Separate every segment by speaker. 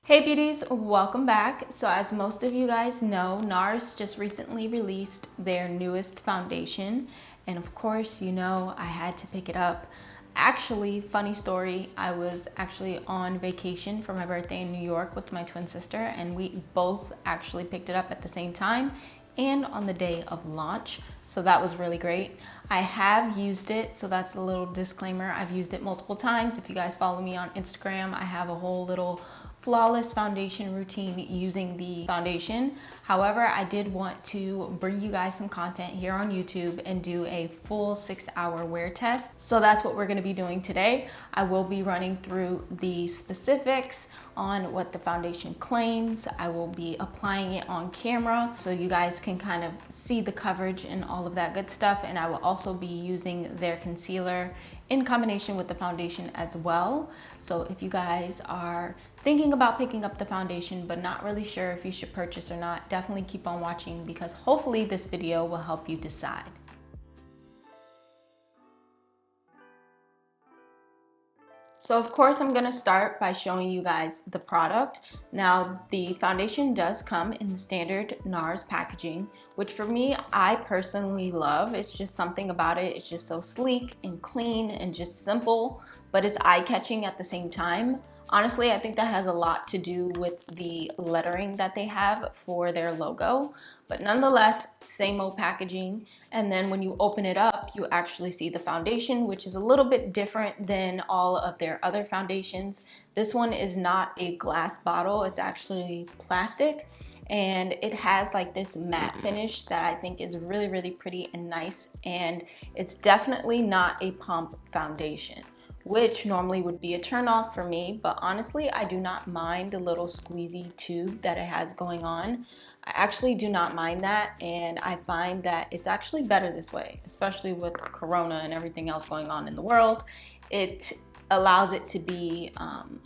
Speaker 1: Hey beauties, welcome back. So as most of you guys know, Nars just recently released their newest foundation. And of course, you know, I had to pick it up. Actually, funny story, I was actually on vacation for my birthday in New York with my twin sister, and we both actually picked it up at the same time and on the day of launch. So that was really great. I have used it, so that's a little disclaimer. I've used it multiple times. If you guys follow me on Instagram, I have a whole little flawless foundation routine using the foundation. However, I did want to bring you guys some content here on YouTube and do a full 6-hour wear test. So that's what we're going to be doing today. I will be running through the specifics on what the foundation claims. I will be applying it on camera so you guys can kind of see the coverage and all of that good stuff. And I will also be using their concealer in combination with the foundation as well. So if you guys are thinking about picking up the foundation but not really sure if you should purchase or not, definitely keep on watching because hopefully this video will help you decide. So of course I'm gonna start by showing you guys the product. Now the foundation does come in the standard Nars packaging, which for me, I personally love. It's just something about it. It's just so sleek and clean and just simple, but it's eye-catching at the same time. Honestly, I think that has a lot to do with the lettering that they have for their logo, but nonetheless, same old packaging. And then when you open it up, you actually see the foundation, which is a little bit different than all of their other foundations. This one is not a glass bottle, it's actually plastic. And it has like this matte finish that I think is really, really pretty and nice. And it's definitely not a pump foundation, which normally would be a turn off for me, but honestly, I do not mind the little squeezy tube that it has going on. I actually do not mind that, and I find that it's actually better this way, especially with Corona and everything else going on in the world. It allows it to be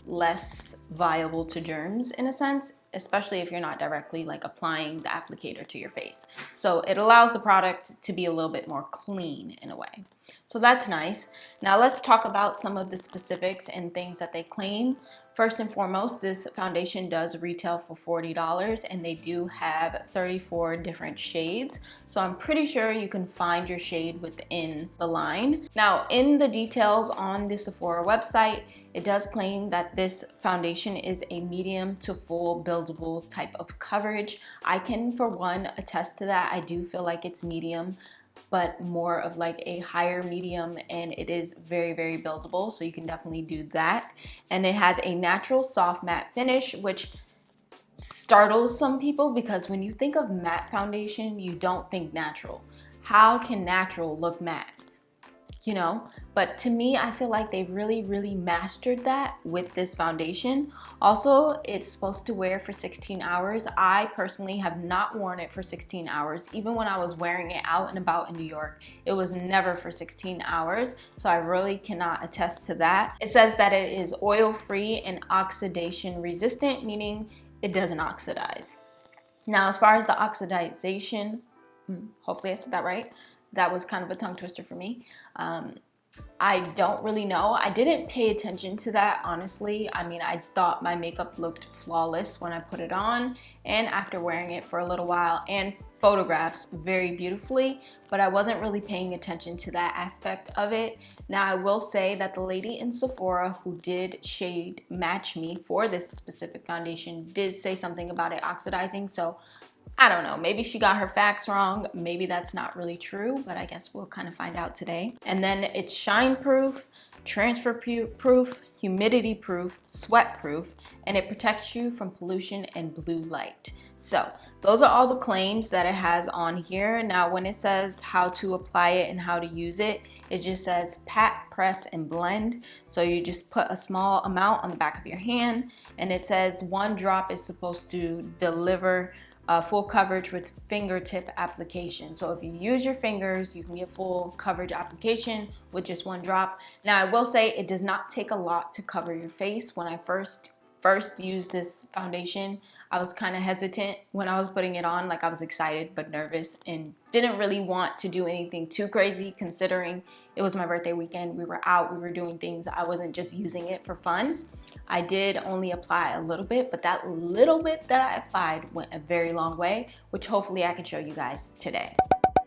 Speaker 1: less viable to germs in a sense, especially if you're not directly like applying the applicator to your face. So it allows the product to be a little bit more clean in a way. So that's nice. Now let's talk about some of the specifics and things that they claim. First and foremost, this foundation does retail for $40 and they do have 34 different shades. So I'm pretty sure you can find your shade within the line. Now in the details on the Sephora website, it does claim that this foundation is a medium to full buildable type of coverage. I can for one attest to that. I do feel like it's medium, but more of like a higher medium, and it is very, very buildable, so you can definitely do that. And it has a natural soft matte finish, which startles some people because when you think of matte foundation, you don't think natural. How can natural look matte? You know, but to me, I feel like they really mastered that with this foundation. Also, it's supposed to wear for 16 hours. I personally have not worn it for 16 hours. Even when I was wearing it out and about in New York, it was never for 16 hours. So I really cannot attest to that. It says that it is oil-free and oxidation resistant, meaning it doesn't oxidize. Now, as far as the oxidization, hopefully I said that right. That was kind of a tongue twister for me. I don't really know. I didn't pay attention to that, honestly. I mean, I thought my makeup looked flawless when I put it on and after wearing it for a little while, and photographs very beautifully, but I wasn't really paying attention to that aspect of it. Now, I will say that the lady in Sephora who did shade match me for this specific foundation did say something about it oxidizing, so I don't know, maybe she got her facts wrong. Maybe that's not really true, but I guess we'll kind of find out today. And then it's shine proof, transfer proof, humidity proof, sweat proof, and it protects you from pollution and blue light. So those are all the claims that it has on here. Now, when it says how to apply it and how to use it, it just says pat, press, and blend. So you just put a small amount on the back of your hand, and it says 1 drop is supposed to deliver full coverage with fingertip application. So if you use your fingers, you can get full coverage application with just 1 drop. Now I will say it does not take a lot to cover your face. When I first first used this foundation, I was kind of hesitant when I was putting it on. Like, I was excited but nervous and didn't really want to do anything too crazy, considering it was my birthday weekend. We were out, we were doing things. I wasn't just using it for fun. I did only apply a little bit, but that little bit that I applied went a very long way, which hopefully I can show you guys today.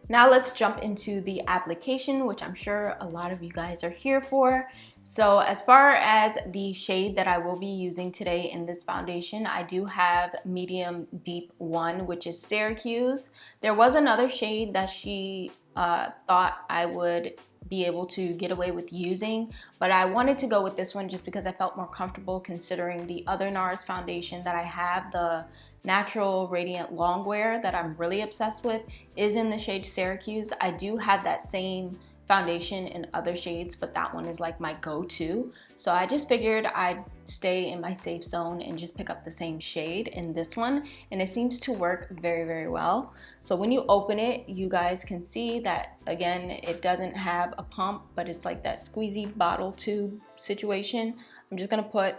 Speaker 1: Now let's jump into the application, which I'm sure a lot of you guys are here for. So as far as the shade that I will be using today in this foundation, I do have medium deep 1, which is Syracuse. There was another shade that she thought I would be able to get away with using, but I wanted to go with this one just because I felt more comfortable, considering the other Nars foundation that I have, the Natural Radiant Longwear that I'm really obsessed with, is in the shade Syracuse. I do have that same foundation in other shades, but that one is like my go-to. So I just figured I'd stay in my safe zone and just pick up the same shade in this one, and it seems to work very, very well. So when you open it, you guys can see that, again, it doesn't have a pump, but it's like that squeezy bottle tube situation. I'm just gonna put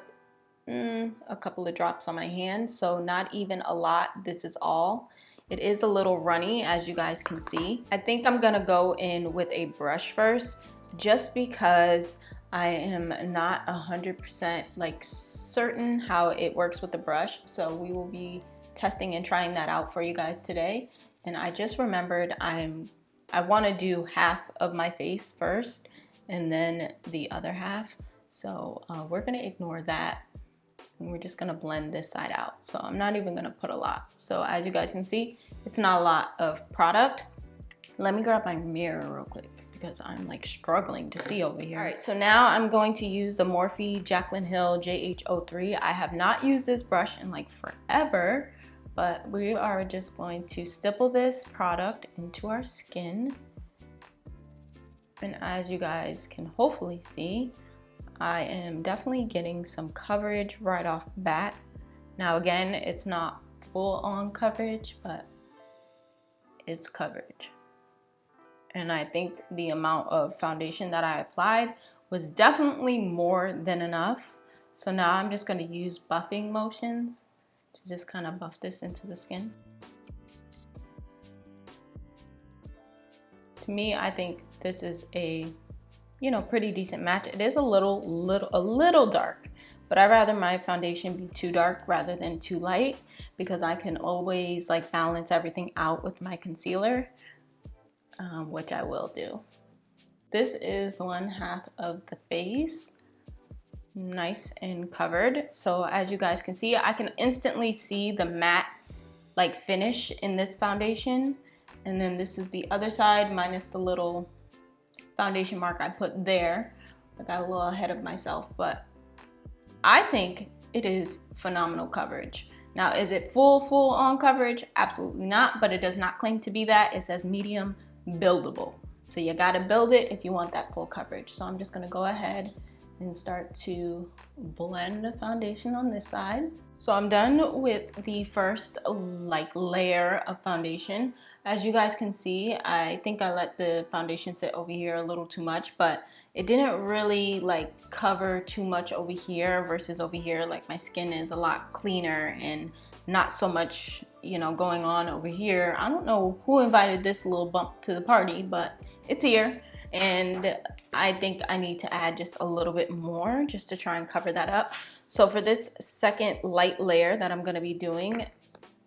Speaker 1: a couple of drops on my hand, so not even a lot. This is all. It is a little runny, as you guys can see. I think I'm gonna go in with a brush first, just because I am not 100% like certain how it works with the brush. So we will be testing and trying that out for you guys today. And I just remembered I want to do half of my face first and then the other half. So we're gonna ignore that. And we're just gonna blend this side out. So I'm not even gonna put a lot. So as you guys can see, it's not a lot of product. Let me grab my mirror real quick because I'm like struggling to see over here. All right, so now I'm going to use the Morphe Jaclyn Hill JH03. I have not used this brush in like forever, but we are just going to stipple this product into our skin. And as you guys can hopefully see, I am definitely getting some coverage right off the bat. Now again, it's not full on coverage, but it's coverage. And I think the amount of foundation that I applied was definitely more than enough. So now I'm just gonna use buffing motions to just kind of buff this into the skin. To me, I think this is a pretty decent match. It is a little dark, but I'd rather my foundation be too dark rather than too light, because I can always like balance everything out with my concealer, which I will do. This is one half of the face, nice and covered. So as you guys can see, I can instantly see the matte like finish in this foundation. And then this is the other side, minus the little foundation mark I put there. I got a little ahead of myself, but I think it is phenomenal coverage. Now, is it full on coverage? Absolutely not, but it does not claim to be that. It says medium buildable. So you gotta build it if you want that full coverage. So I'm just gonna go ahead and start to blend the foundation on this side. So I'm done with the first like layer of foundation. As you guys can see, I think I let the foundation sit over here a little too much, but it didn't really like cover too much over here versus over here. Like, my skin is a lot cleaner and not so much, going on over here. I don't know who invited this little bump to the party, but it's here. And I think I need to add just a little bit more just to try and cover that up. So for this second light layer that I'm gonna be doing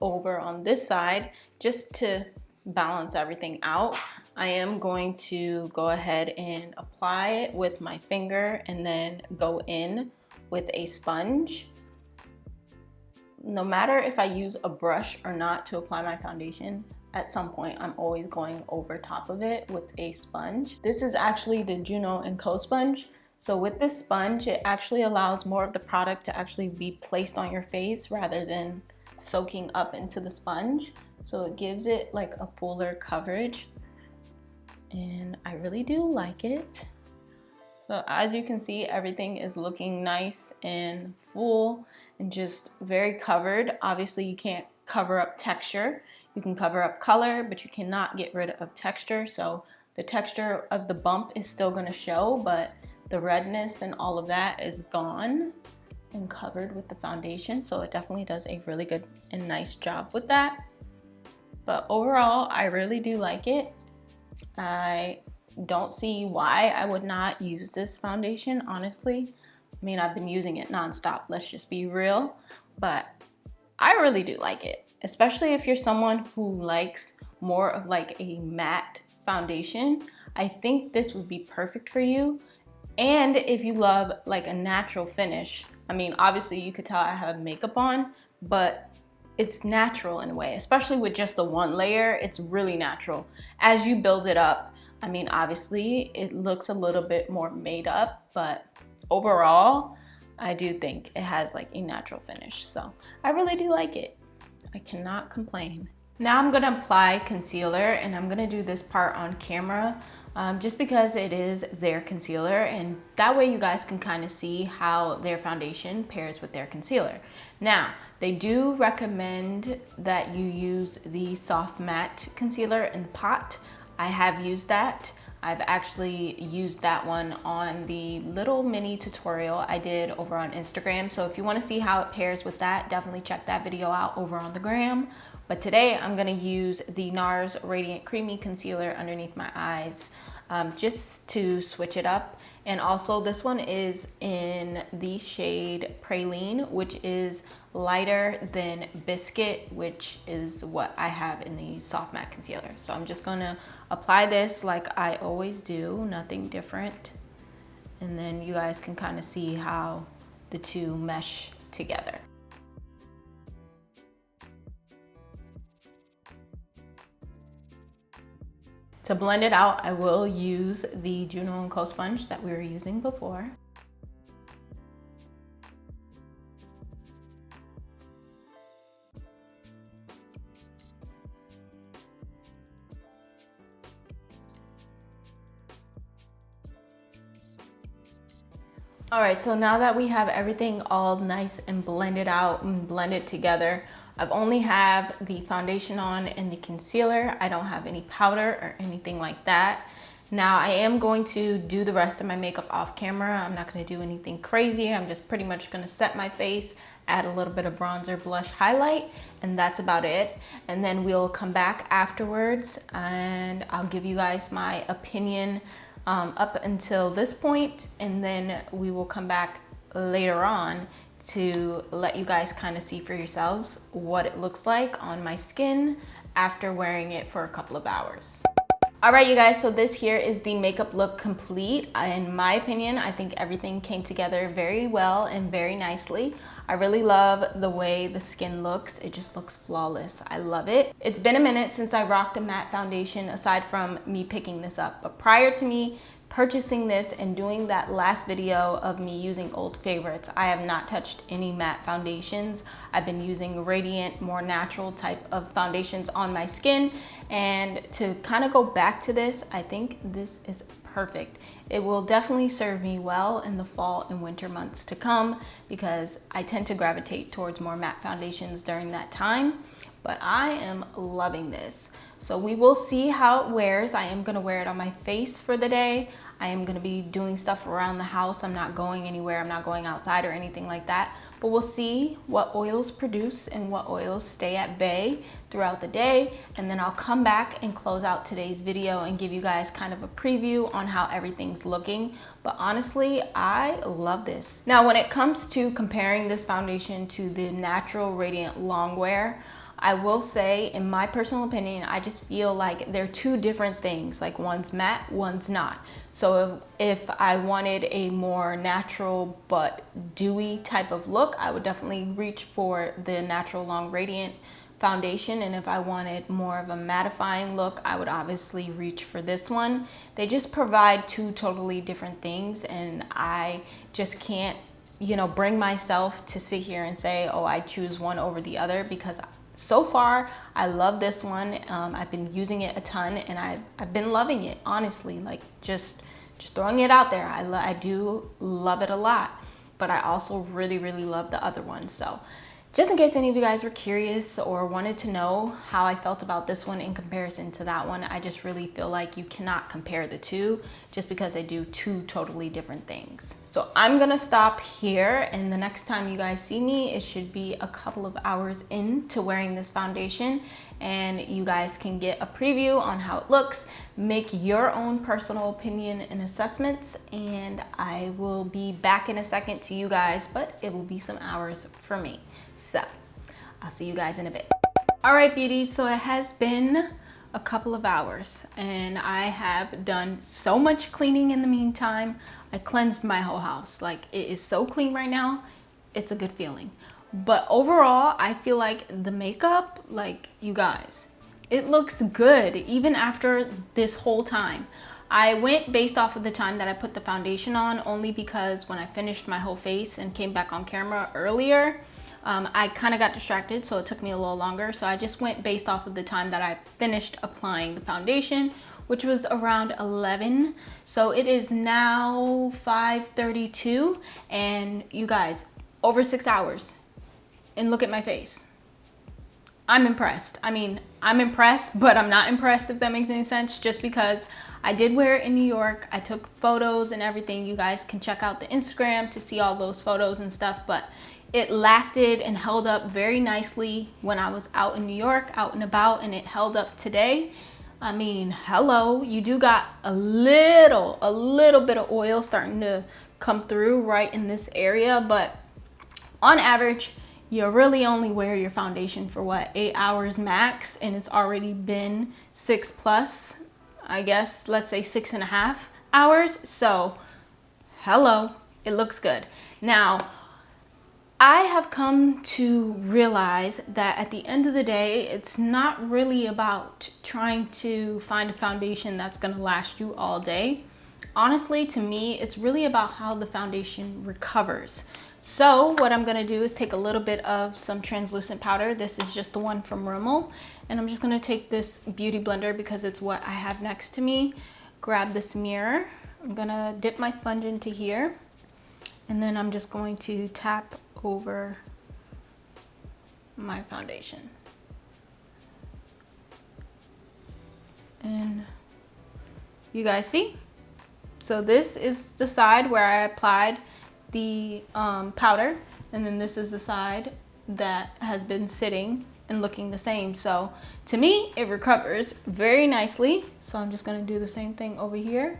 Speaker 1: over on this side, just to balance everything out, I am going to go ahead and apply it with my finger and then go in with a sponge. No matter if I use a brush or not to apply my foundation, at some point I'm always going over top of it with a sponge. This is actually the Juno & Co sponge. So with this sponge, it actually allows more of the product to actually be placed on your face rather than soaking up into the sponge. So it gives it like a fuller coverage, and I really do like it. So as you can see, everything is looking nice and full and just very covered. Obviously you can't cover up texture. You can cover up color, but you cannot get rid of texture. So the texture of the bump is still gonna show, but the redness and all of that is gone. and covered with the foundation, so it definitely does a really good and nice job with that. But overall, I really do like it. I don't see why I would not use this foundation, honestly. I mean, I've been using it nonstop, let's just be real, but I really do like it, especially if you're someone who likes more of like a matte foundation. I think this would be perfect for you. And if you love like a natural finish, I mean, obviously you could tell I have makeup on, but it's natural in a way, especially with just the one layer. It's really natural. As you build it up, I mean, obviously it looks a little bit more made up, but overall, I do think it has like a natural finish. So I really do like it. I cannot complain. Now I'm gonna apply concealer, and I'm gonna do this part on camera just because it is their concealer, and that way you guys can kind of see how their foundation pairs with their concealer. Now, they do recommend that you use the soft matte concealer in the pot. I have used that. I've actually used that one on the little mini tutorial I did over on Instagram. So if you want to see how it pairs with that, definitely check that video out over on the gram. But today I'm going to use the Nars Radiant Creamy Concealer underneath my eyes just to switch it up. And also this one is in the shade Praline, which is lighter than Biscuit, which is what I have in the soft matte concealer. So I'm just gonna apply this like I always do, nothing different. And then you guys can kind of see how the two mesh together. To blend it out, I will use the Juno & Co sponge that we were using before. All right, so now that we have everything all nice and blended out and blended together, I've only have the foundation on and the concealer. I don't have any powder or anything like that. Now I am going to do the rest of my makeup off camera. I'm not gonna do anything crazy. I'm just pretty much gonna set my face, add a little bit of bronzer, blush, highlight, and that's about it. And then we'll come back afterwards and I'll give you guys my opinion up until this point, and then we will come back later on to let you guys kind of see for yourselves what it looks like on my skin after wearing it for a couple of hours. All right, you guys, so this here is the makeup look complete. In my opinion, I think everything came together very well and very nicely. I really love the way the skin looks. It just looks flawless. I love it. It's been a minute since I rocked a matte foundation aside from me picking this up, but prior to me purchasing this and doing that last video of me using old favorites, I have not touched any matte foundations. I've been using radiant, more natural type of foundations on my skin, and to kind of go back to this, I think this is perfect. It will definitely serve me well in the fall and winter months to come because I tend to gravitate towards more matte foundations during that time, but I am loving this. So we will see how it wears. I am gonna wear it on my face for the day. I am gonna be doing stuff around the house. I'm not going anywhere. I'm not going outside or anything like that. But we'll see what oils produce and what oils stay at bay throughout the day. And then I'll come back and close out today's video and give you guys kind of a preview on how everything's looking. But honestly, I love this. Now, when it comes to comparing this foundation to the Natural Radiant Longwear, I will say, in my personal opinion, I just feel like they're two different things. Like one's matte, one's not. So if I wanted a more natural but dewy type of look, I would definitely reach for the Natural Long Radiant foundation. And if I wanted more of a mattifying look, I would obviously reach for this one. They just provide two totally different things, and I just can't, you know, bring myself to sit here and say, oh, I choose one over the other, because so far I love this one. I've been using it a ton and I've been loving it, honestly. Like just throwing it out there. I do love it a lot, but I also really love the other one. So just in case any of you guys were curious or wanted to know how I felt about this one in comparison to that one, I just really feel like you cannot compare the two just because they do two totally different things. So I'm gonna stop here, and the next time you guys see me, it should be a couple of hours into wearing this foundation, and you guys can get a preview on how it looks, make your own personal opinion and assessments, and I will be back in a second to you guys, but it will be some hours for me. So I'll see you guys in a bit. All right, beauties, so it has been a couple of hours and I have done so much cleaning in the meantime. I cleansed my whole house. Like, it is so clean right now. It's a good feeling. But overall, I feel like the makeup, like, you guys, it looks good even after this whole time. I went based off of the time that I put the foundation on, only because when I finished my whole face and came back on camera earlier, I kind of got distracted, so it took me a little longer. So I just went based off of the time that I finished applying the foundation, which was around 11. So it is now 5:32, and you guys, over 6 hours. And look at my face. I'm impressed. I mean, I'm impressed, but I'm not impressed, if that makes any sense, just because I did wear it in New York. I took photos and everything. You guys can check out the Instagram to see all those photos and stuff, but it lasted and held up very nicely when I was out in New York, out and about, and it held up today. I mean, hello, you do got a little bit of oil starting to come through right in this area, but on average, you really only wear your foundation for what, 8 hours max, and it's already been 6+, I guess, let's say 6.5 hours. So hello, it looks good. Now, I have come to realize that at the end of the day, it's not really about trying to find a foundation that's going to last you all day. Honestly, to me, it's really about how the foundation recovers. So what I'm going to do is take a little bit of some translucent powder. This is just the one from Rimmel. And I'm just going to take this beauty blender because it's what I have next to me. Grab this mirror. I'm going to dip my sponge into here. And then I'm just going to tap over my foundation. And you guys see? So this is the side where I applied the powder, and then this is the side that has been sitting and looking the same. So to me, it recovers very nicely. So I'm just gonna do the same thing over here.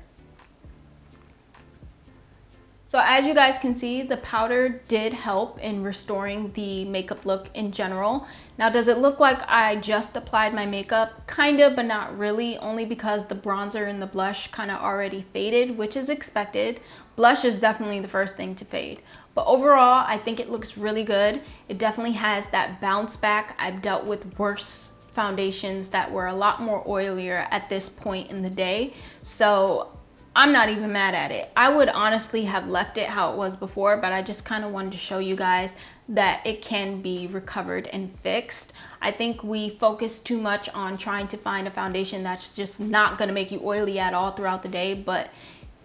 Speaker 1: So as you guys can see, the powder did help in restoring the makeup look in general. Now, does it look like I just applied my makeup? Kind of, but not really, only because the bronzer and the blush kind of already faded, which is expected. Blush is definitely the first thing to fade. But overall, I think it looks really good. It definitely has that bounce back. I've dealt with worse foundations that were a lot more oilier at this point in the day. So I'm not even mad at it. I would honestly have left it how it was before, but I just kind of wanted to show you guys that it can be recovered and fixed. I think we focus too much on trying to find a foundation that's just not gonna make you oily at all throughout the day, but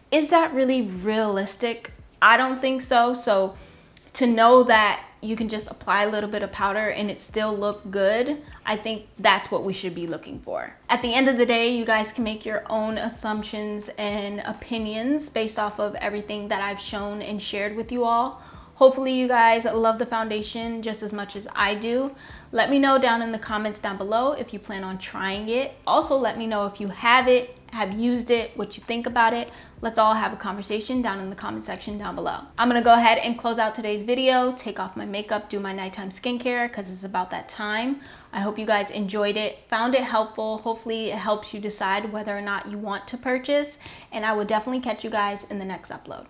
Speaker 1: is that really realistic? I don't think so. So to know that you can just apply a little bit of powder and it still look good, I think that's what we should be looking for. At the end of the day, you guys can make your own assumptions and opinions based off of everything that I've shown and shared with you all. Hopefully you guys love the foundation just as much as I do. Let me know down in the comments down below if you plan on trying it. Also, let me know if you have it, have used it, what you think about it. Let's all have a conversation down in the comment section down below. I'm gonna go ahead and close out today's video, take off my makeup, do my nighttime skincare because it's about that time. I hope you guys enjoyed it, found it helpful. Hopefully it helps you decide whether or not you want to purchase, and I will definitely catch you guys in the next upload.